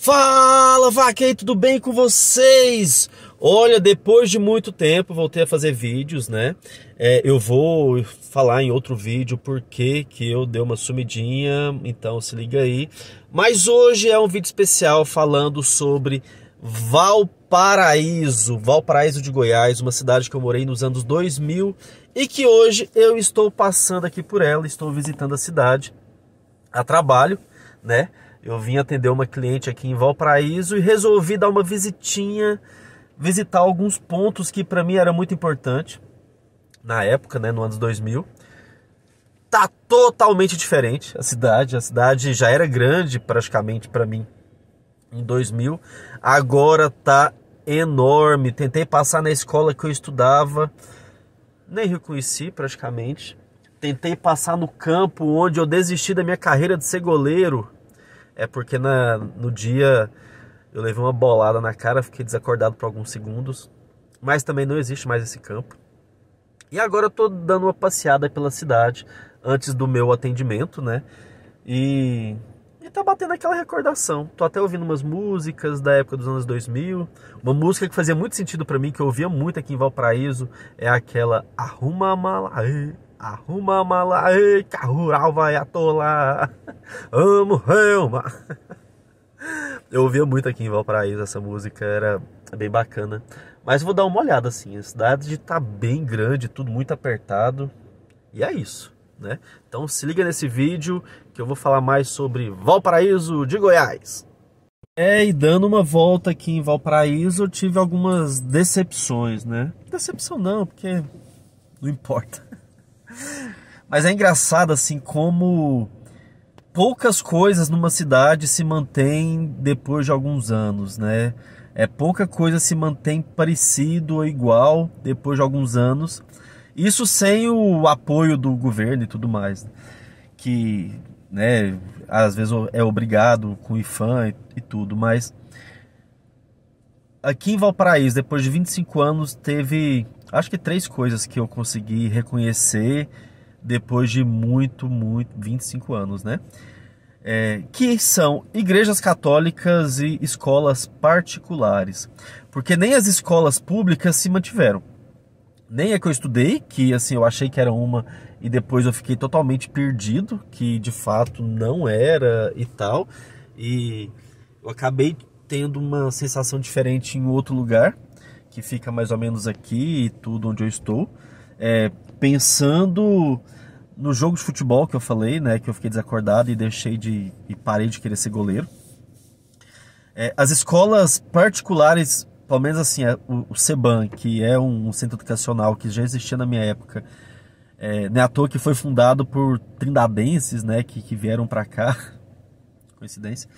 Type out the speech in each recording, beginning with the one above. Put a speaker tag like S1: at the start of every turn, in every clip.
S1: Fala, vaqueiro, tudo bem com vocês? Olha, depois de muito tempo voltei a fazer vídeos, né? Eu vou falar em outro vídeo porque que eu dei uma sumidinha, então se liga aí. Mas hoje é um vídeo especial falando sobre Valparaíso de Goiás, uma cidade que eu morei nos anos 2000 e que hoje eu estou passando aqui por ela, estou visitando a cidade a trabalho, né? Eu vim atender uma cliente aqui em Valparaíso e resolvi dar uma visitinha, visitar alguns pontos que para mim era muito importante na época, né, no anos 2000. Tá totalmente diferente a cidade já era grande praticamente para mim em 2000, agora tá enorme. Tentei passar na escola que eu estudava, nem reconheci praticamente. Tentei passar no campo onde eu desisti da minha carreira de ser goleiro. Porque no dia eu levei uma bolada na cara, fiquei desacordado por alguns segundos. Mas também não existe mais esse campo. E agora eu tô dando uma passeada pela cidade antes do meu atendimento, né? E tá batendo aquela recordação. Tô até ouvindo umas músicas da época dos anos 2000. Uma música que fazia muito sentido pra mim, que eu ouvia muito aqui em Valparaíso, é aquela Arruma a mala, arruma a mala, que a rural vai atolar. Amo Helma. Eu ouvia muito aqui em Valparaíso essa música, era bem bacana. Mas vou dar uma olhada assim, a cidade tá bem grande, tudo muito apertado. E é isso, né? Então se liga nesse vídeo que eu vou falar mais sobre Valparaíso de Goiás. E dando uma volta aqui em Valparaíso, eu tive algumas decepções, né? Decepção não, porque não importa. Mas é engraçado assim como poucas coisas numa cidade se mantêm depois de alguns anos, né? Pouca coisa se mantém parecido ou igual depois de alguns anos. Isso sem o apoio do governo e tudo mais, que, né, às vezes é obrigado com o IPHAN e tudo, mas aqui em Valparaíso, depois de 25 anos, teve, acho que 3 coisas que eu consegui reconhecer depois de 25 anos, né? Que são igrejas católicas e escolas particulares. Porque nem as escolas públicas se mantiveram. Nem a que eu estudei, que assim, eu achei que era uma e depois eu fiquei totalmente perdido, que de fato não era e tal. E eu acabei tendo uma sensação diferente em outro lugar, que fica mais ou menos aqui, tudo onde eu estou. Pensando no jogo de futebol que eu falei, né, que eu fiquei desacordado e parei de querer ser goleiro. As escolas particulares, pelo menos assim, o CEBAM, que é um centro educacional que já existia na minha época, não é à toa que foi fundado por trindadenses, né, que vieram para cá, coincidência.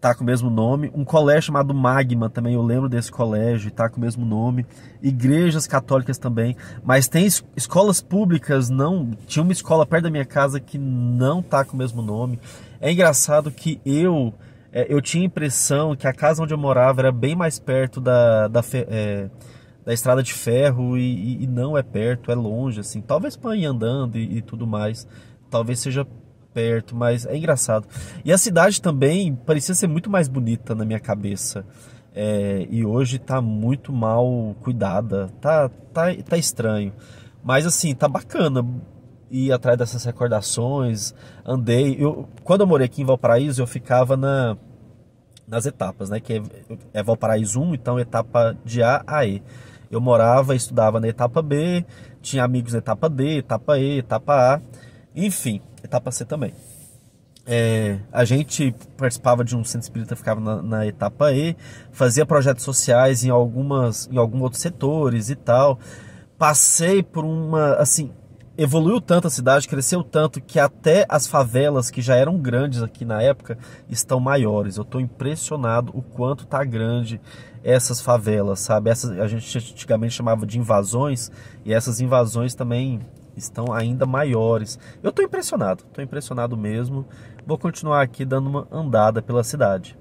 S1: Tá com o mesmo nome. Um colégio chamado Magma também, eu lembro desse colégio, tá com o mesmo nome. Igrejas católicas também, mas tem escolas públicas, não. Tinha uma escola perto da minha casa que não tá com o mesmo nome. É engraçado que eu tinha a impressão que a casa onde eu morava era bem mais perto da estrada de ferro e não é perto, é longe, assim. Talvez para ir andando e tudo mais, talvez seja perto, mas é engraçado. E a cidade também parecia ser muito mais bonita na minha cabeça. E hoje tá muito mal cuidada. Tá estranho. Mas assim, tá bacana ir atrás dessas recordações. Andei. Quando eu morei aqui em Valparaíso, eu ficava nas etapas, né? Que é Valparaíso 1, então etapa de A a E. Eu morava e estudava na etapa B, tinha amigos na etapa D, etapa E, etapa A, enfim, etapa C também. A gente participava de um centro espírita, ficava na etapa E, fazia projetos sociais em alguns outros setores e tal. Passei por assim, evoluiu tanto a cidade, cresceu tanto que até as favelas que já eram grandes aqui na época estão maiores. Eu estou impressionado o quanto tá grande essas favelas, sabe? A gente antigamente chamava de invasões e essas invasões também estão ainda maiores. Eu estou impressionado mesmo. Vou continuar aqui dando uma andada pela cidade.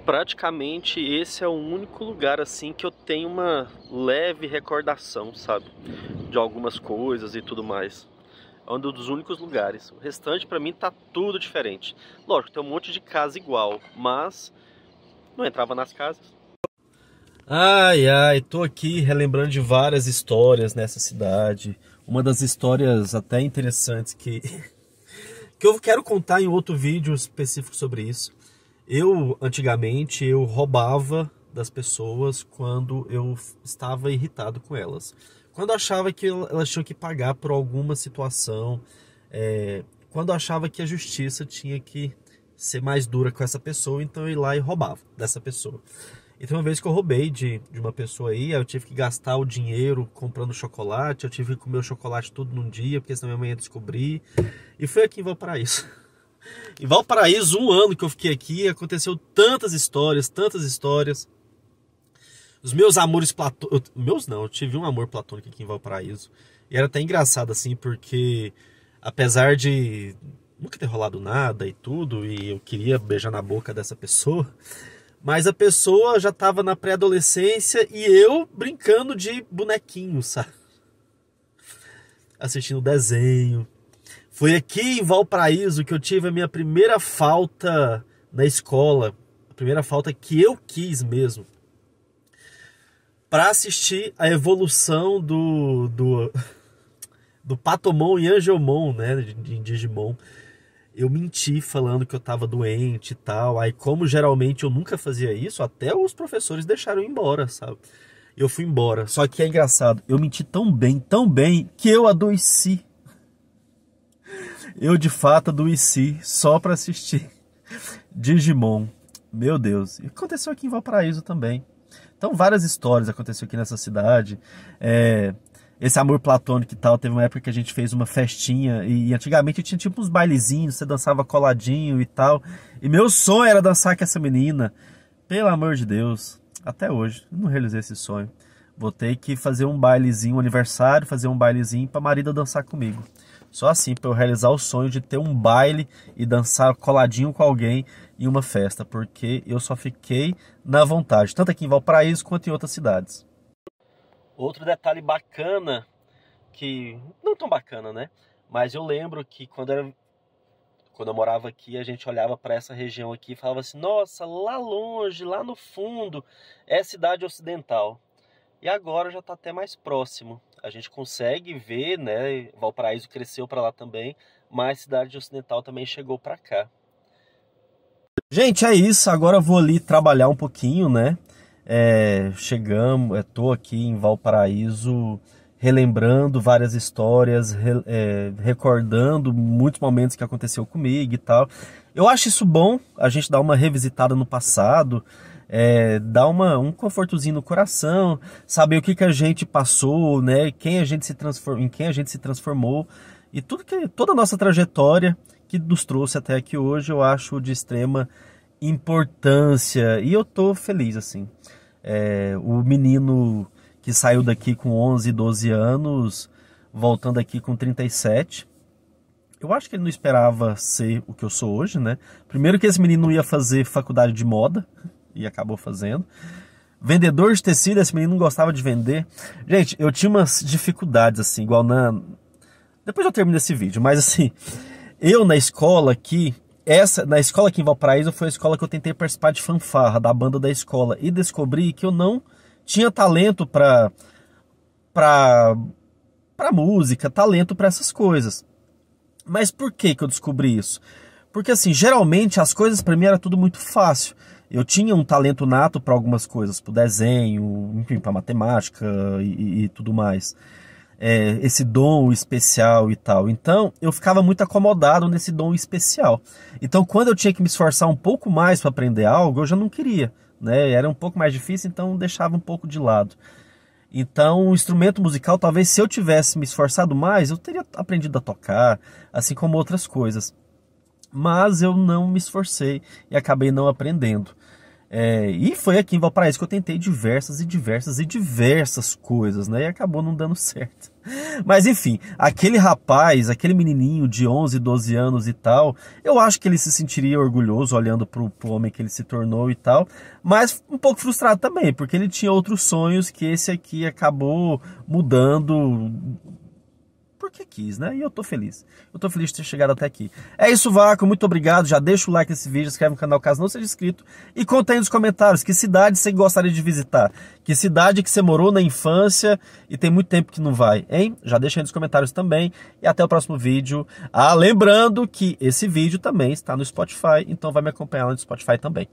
S1: Praticamente esse é o único lugar assim que eu tenho uma leve recordação, sabe? De algumas coisas e tudo mais. é um dos únicos lugares. O restante pra mim tá tudo diferente. Lógico, tem um monte de casa igual, mas não entrava nas casas. Ai, ai, tô aqui relembrando de várias histórias nessa cidade. Uma das histórias até interessantes que eu quero contar em outro vídeo específico sobre isso. Antigamente, eu roubava das pessoas quando eu estava irritado com elas. Quando eu achava que elas tinham que pagar por alguma situação, quando eu achava que a justiça tinha que ser mais dura com essa pessoa, então eu ia lá e roubava dessa pessoa. Então uma vez que eu roubei de uma pessoa aí eu tive que gastar o dinheiro comprando chocolate, eu tive que comer o chocolate tudo num dia, porque senão minha mãe ia descobrir. E foi aqui em Valparaíso. Em Valparaíso, um ano que eu fiquei aqui, aconteceu tantas histórias, tantas histórias. Os meus amores platônicos... Meus não, eu tive um amor platônico aqui em Valparaíso. E era até engraçado assim, porque apesar de nunca ter rolado nada e tudo, e eu queria beijar na boca dessa pessoa... Mas a pessoa já estava na pré-adolescência e eu brincando de bonequinho, sabe? Assistindo desenho. Foi aqui em Valparaíso que eu tive a minha primeira falta na escola. A primeira falta que eu quis mesmo. Para assistir a evolução do Patomon e Angelmon, né? De Digimon. Eu menti falando que eu tava doente e tal. Aí, como geralmente eu nunca fazia isso, até os professores deixaram eu ir embora, sabe? Eu fui embora. Só que é engraçado, eu menti tão bem, que eu adoeci. Eu, de fato, adoeci só pra assistir Digimon. Meu Deus. E aconteceu aqui em Valparaíso também. Então, várias histórias aconteceram aqui nessa cidade. Esse amor platônico e tal, teve uma época que a gente fez uma festinha e antigamente tinha tipo uns bailezinhos, você dançava coladinho e tal. E meu sonho era dançar com essa menina. Pelo amor de Deus, até hoje, eu não realizei esse sonho. Vou ter que fazer um bailezinho, um aniversário, fazer um bailezinho pra Marida dançar comigo. Só assim, pra eu realizar o sonho de ter um baile e dançar coladinho com alguém em uma festa. Porque eu só fiquei na vontade, tanto aqui em Valparaíso quanto em outras cidades. Outro detalhe bacana, que não tão bacana, né? Mas eu lembro que quando eu morava aqui, a gente olhava para essa região aqui e falava assim, nossa, lá longe, lá no fundo, é cidade ocidental. E agora já está até mais próximo. A gente consegue ver, né? Valparaíso cresceu para lá também, mas cidade ocidental também chegou para cá. Gente, é isso. Agora eu vou ali trabalhar um pouquinho, né? Tô aqui em Valparaíso relembrando várias histórias, recordando muitos momentos que aconteceu comigo e tal. Eu acho isso bom, a gente dar uma revisitada no passado, dar um confortozinho no coração, saber o que a gente passou, né? Em quem a gente se transformou e toda a nossa trajetória que nos trouxe até aqui hoje, eu acho de extrema importância e eu tô feliz assim. O menino que saiu daqui com 11, 12 anos, voltando aqui com 37, eu acho que ele não esperava ser o que eu sou hoje, né? Primeiro que esse menino ia fazer faculdade de moda, e acabou fazendo. Vendedor de tecido, esse menino não gostava de vender. Gente, eu tinha umas dificuldades, assim, igual depois eu termino esse vídeo, mas assim, eu na escola aqui, na escola aqui em Valparaíso foi a escola que eu tentei participar de fanfarra, da banda da escola, e descobri que eu não tinha talento pra música, talento pra essas coisas. Mas por que eu descobri isso? Porque assim, geralmente as coisas pra mim era tudo muito fácil. Eu tinha um talento nato pra algumas coisas, pro desenho, enfim, pra matemática e tudo mais. Esse dom especial e tal. Então, eu ficava muito acomodado nesse dom especial. Então, quando eu tinha que me esforçar um pouco mais para aprender algo, eu já não queria, né? Era um pouco mais difícil, então deixava um pouco de lado. Então, o instrumento musical, talvez se eu tivesse me esforçado mais, eu teria aprendido a tocar, assim como outras coisas. Mas eu não me esforcei e acabei não aprendendo. E foi aqui em Valparaíso que eu tentei diversas coisas, né? E acabou não dando certo. Mas enfim, aquele rapaz, aquele menininho de 11, 12 anos e tal, eu acho que ele se sentiria orgulhoso olhando pro homem que ele se tornou e tal, mas um pouco frustrado também, porque ele tinha outros sonhos que esse aqui acabou mudando porque quis, né? E eu tô feliz. Eu tô feliz de ter chegado até aqui. É isso, Vaco. Muito obrigado. Já deixa o like nesse vídeo, inscreve no canal caso não seja inscrito. E conta aí nos comentários que cidade você gostaria de visitar. Que cidade que você morou na infância e tem muito tempo que não vai, hein? Já deixa aí nos comentários também. E até o próximo vídeo. Lembrando que esse vídeo também está no Spotify, então vai me acompanhar lá no Spotify também.